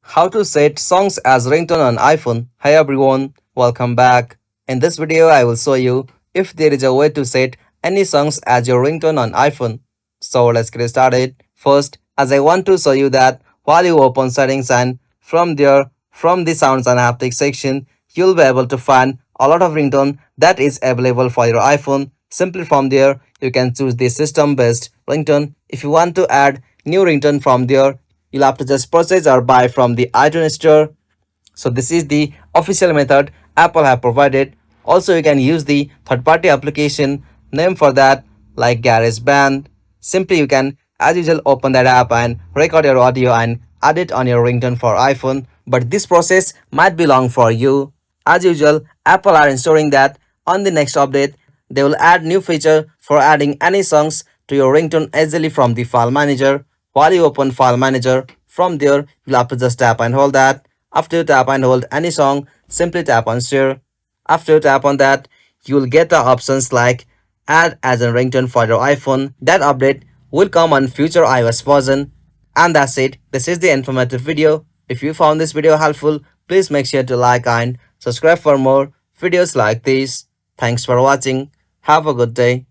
How to set songs as ringtone on iPhone. Hi everyone, welcome back. In this video, I will show you if there is a way to set any songs as your ringtone on iPhone. So let's get started. First, as I want to show you that while you open settings and from there, from the sounds and haptics section, you'll be able to find a lot of ringtone that is available for your iPhone. Simply from there, you can choose the system-based ringtone. If you want to add new ringtone from there, you'll have to just purchase or buy from the iTunes store. So this is the official method Apple have provided. Also, you can use the third-party application name for that like GarageBand. Simply you can as usual open that app and record your audio and add it on your ringtone for iPhone. But this process might be long for you. As usual, Apple are ensuring that on the next update they will add new feature for adding any songs to your ringtone easily from the file manager. While you open file manager, from there you'll have to just tap and hold that. After you tap and hold any song, simply tap on share. After you tap on that, you'll get the options like add as a ringtone for your iPhone. That update will come on future iOS version. And that's it. This is the informative video. If you found this video helpful, please make sure to like and subscribe for more videos like this. Thanks for watching. Have a good day.